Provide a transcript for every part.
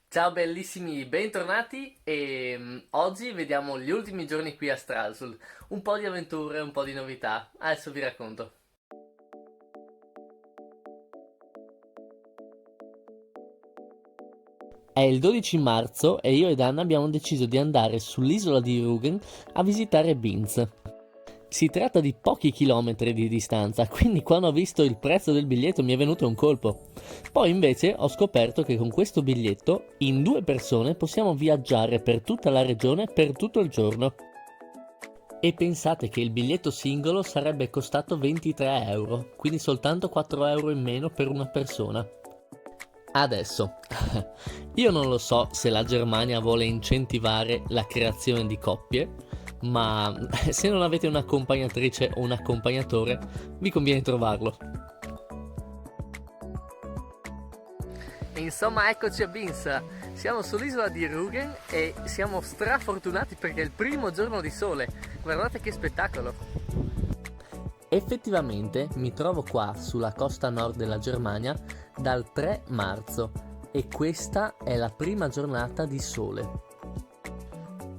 Ciao bellissimi, bentornati oggi vediamo gli ultimi giorni qui a Stralsund. Un po' di avventure, un po' di novità. Adesso vi racconto. È il 12 marzo e io ed Anna abbiamo deciso di andare sull'isola di Rügen a visitare Binz. Si tratta di pochi chilometri di distanza, quindi quando ho visto il prezzo del biglietto mi è venuto un colpo. Poi invece ho scoperto che con questo biglietto in 2 persone possiamo viaggiare per tutta la regione per tutto il giorno. E pensate che il biglietto singolo sarebbe costato 23 euro, quindi soltanto 4 euro in meno per una persona. Adesso, io non lo so se la Germania vuole incentivare la creazione di coppie, ma se non avete un'accompagnatrice o un accompagnatore, vi conviene trovarlo. E insomma, eccoci a Binz. Siamo sull'isola di Rügen e siamo strafortunati perché è il primo giorno di sole. Guardate che spettacolo! Effettivamente mi trovo qua sulla costa nord della Germania dal 3 marzo e questa è la prima giornata di sole.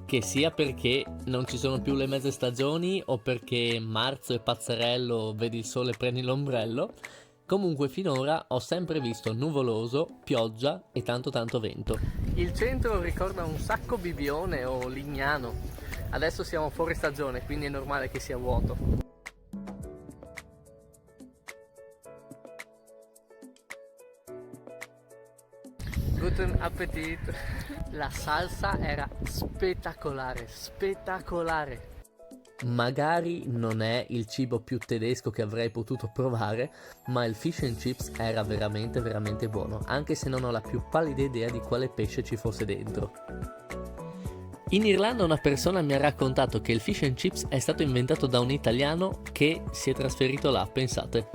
Che sia perché non ci sono più le mezze stagioni o perché marzo è pazzerello, vedi il sole prendi l'ombrello, comunque finora ho sempre visto nuvoloso, pioggia e tanto vento. Il centro ricorda un sacco Bibbione o Lignano. Adesso siamo fuori stagione, quindi è normale che sia vuoto. Guten Appetit! La salsa era spettacolare, spettacolare! Magari non è il cibo più tedesco che avrei potuto provare, ma il fish and chips era veramente buono, anche se non ho la più pallida idea di quale pesce ci fosse dentro. In Irlanda una persona mi ha raccontato che il fish and chips è stato inventato da un italiano che si è trasferito là, pensate.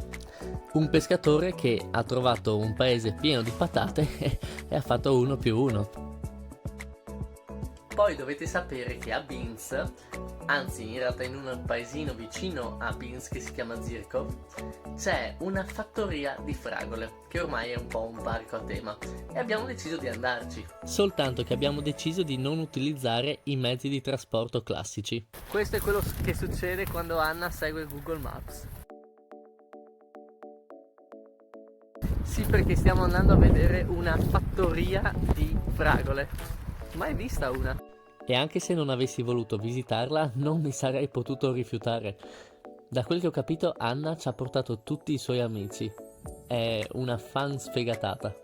Un pescatore che ha trovato un paese pieno di patate e ha fatto 1+1. Poi dovete sapere che a Binz, anzi in realtà in un paesino vicino a Binz che si chiama Zirkov, c'è una fattoria di fragole, che ormai è un po' un parco a tema, e abbiamo deciso di andarci. Soltanto che abbiamo deciso di non utilizzare i mezzi di trasporto classici. Questo è quello che succede quando Anna segue Google Maps. Sì, perché stiamo andando a vedere una fattoria di fragole. Mai vista una. E anche se non avessi voluto visitarla, non mi sarei potuto rifiutare. Da quel che ho capito, Anna ci ha portato tutti i suoi amici. È una fan sfegatata.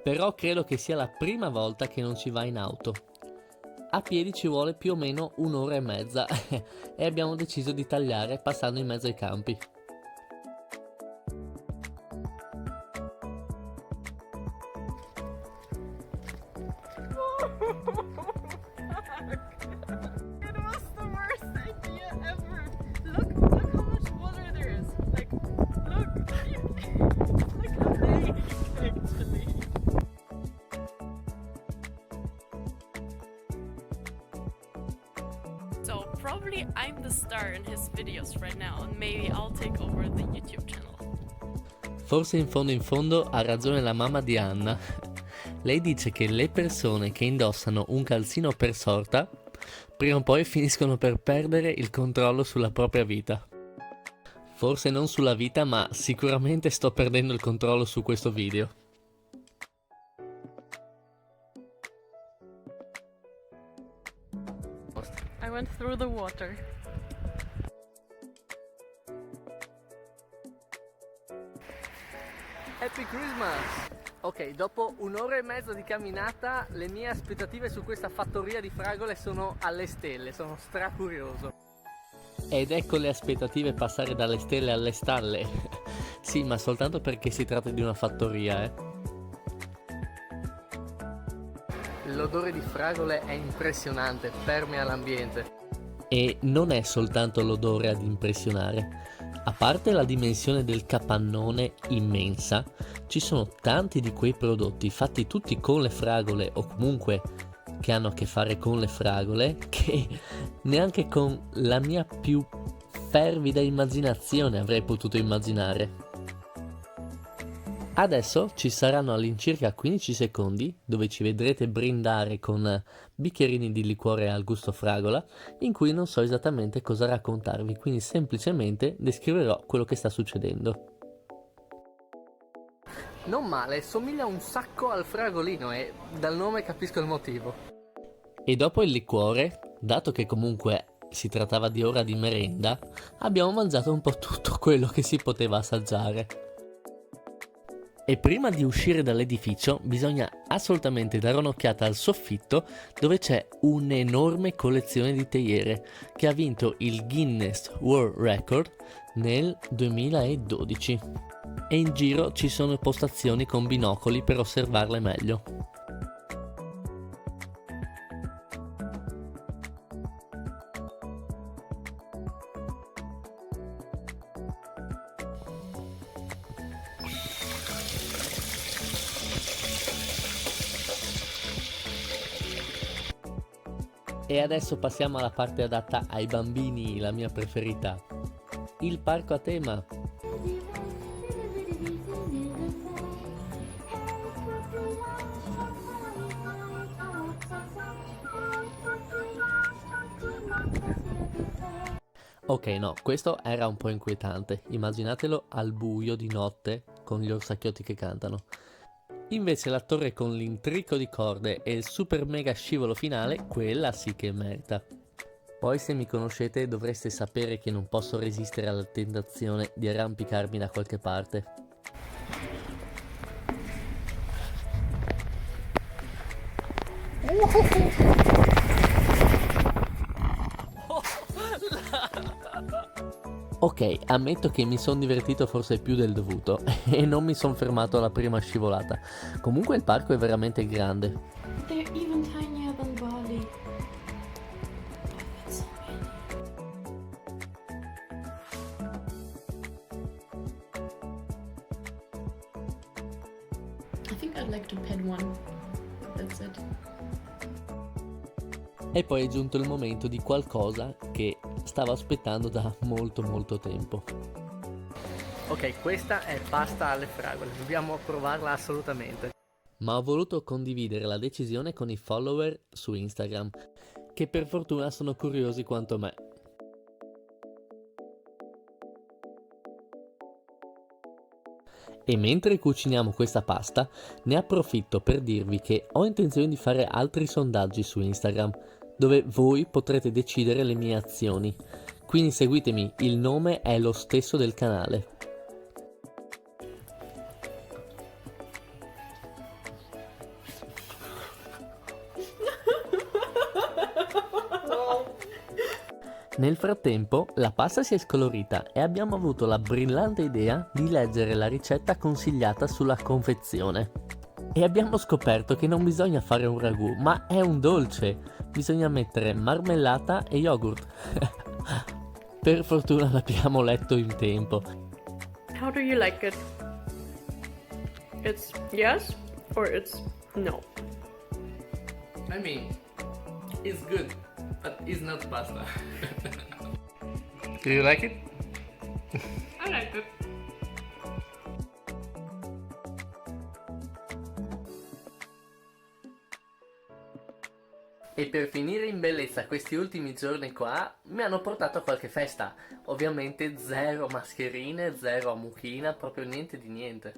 Però credo che sia la prima volta che non si va in auto. A piedi ci vuole più o meno 1 ora e mezza e abbiamo deciso di tagliare passando in mezzo ai campi. It was the worst idea ever. Look how much water there is. Like, look a lake, actually. So probably I'm the star in his videos right now, and maybe I'll take over the YouTube channel. Forse in fondo ha ragione la mamma di Anna. Lei dice che le persone che indossano un calzino per sorta prima o poi finiscono per perdere il controllo sulla propria vita. Forse non sulla vita, ma sicuramente sto perdendo il controllo su questo video. I went through the water. Happy Christmas! Ok, dopo 1 ora e mezza di camminata, le mie aspettative su questa fattoria di fragole sono alle stelle, sono stracurioso. Ed ecco le aspettative passare dalle stelle alle stalle. Sì, ma soltanto perché si tratta di una fattoria, L'odore di fragole è impressionante, permea l'ambiente. E non è soltanto l'odore ad impressionare. A parte la dimensione del capannone immensa, ci sono tanti di quei prodotti fatti tutti con le fragole o comunque che hanno a che fare con le fragole che neanche con la mia più fervida immaginazione avrei potuto immaginare. Adesso ci saranno all'incirca 15 secondi dove ci vedrete brindare con bicchierini di liquore al gusto fragola, in cui non so esattamente cosa raccontarvi, quindi semplicemente descriverò quello che sta succedendo. Non male, somiglia un sacco al fragolino e dal nome capisco il motivo. E dopo il liquore, dato che comunque si trattava di ora di merenda, abbiamo mangiato un po' tutto quello che si poteva assaggiare. E prima di uscire dall'edificio bisogna assolutamente dare un'occhiata al soffitto, dove c'è un'enorme collezione di teiere che ha vinto il Guinness World Record nel 2012. E in giro ci sono postazioni con binocoli per osservarle meglio. E adesso passiamo alla parte adatta ai bambini, la mia preferita. Il parco a tema. Ok, no, questo era un po' inquietante. Immaginatelo al buio di notte con gli orsacchiotti che cantano. Invece la torre con l'intrico di corde e il super mega scivolo finale, quella sì che merita. Poi se mi conoscete dovreste sapere che non posso resistere alla tentazione di arrampicarmi da qualche parte. Ok, ammetto che mi sono divertito forse più del dovuto e non mi sono fermato alla prima scivolata. Comunque il parco è veramente grande. They're even tinier than Bali. That's so many. I think I'd like to pet one. That's it. E poi è giunto il momento di qualcosa che stavo aspettando da molto tempo. Ok, questa è pasta alle fragole, dobbiamo provarla assolutamente. Ma ho voluto condividere la decisione con i follower su Instagram, che per fortuna sono curiosi quanto me. E mentre cuciniamo questa pasta, ne approfitto per dirvi che ho intenzione di fare altri sondaggi su Instagram, dove voi potrete decidere le mie azioni. Quindi seguitemi, il nome è lo stesso del canale. Nel frattempo la pasta si è scolorita e abbiamo avuto la brillante idea di leggere la ricetta consigliata sulla confezione. E abbiamo scoperto che non bisogna fare un ragù, ma è un dolce. Bisogna mettere marmellata e yogurt. Per fortuna l'abbiamo letto in tempo. How do you like it? It's yes or it's no? I mean, it's good, but it's not pasta. Do you like it? I like it. E per finire in bellezza questi ultimi giorni qua mi hanno portato a qualche festa. Ovviamente zero mascherine, zero mucchina, proprio niente di niente.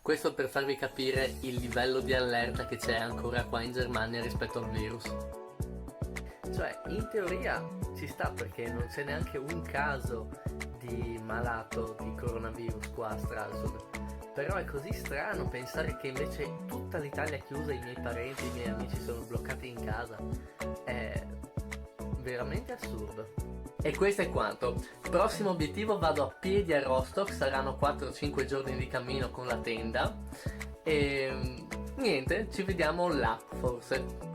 Questo per farvi capire il livello di allerta che c'è ancora qua in Germania rispetto al virus. Cioè, in teoria ci sta perché non c'è neanche un caso di malato di coronavirus qua a Stralsund. Però è così strano pensare che invece tutta l'Italia è chiusa, i miei parenti, i miei amici sono bloccati in casa. È veramente assurdo. E questo è quanto. Prossimo obiettivo, vado a piedi a Rostock, saranno 4-5 giorni di cammino con la tenda. E niente, ci vediamo là forse.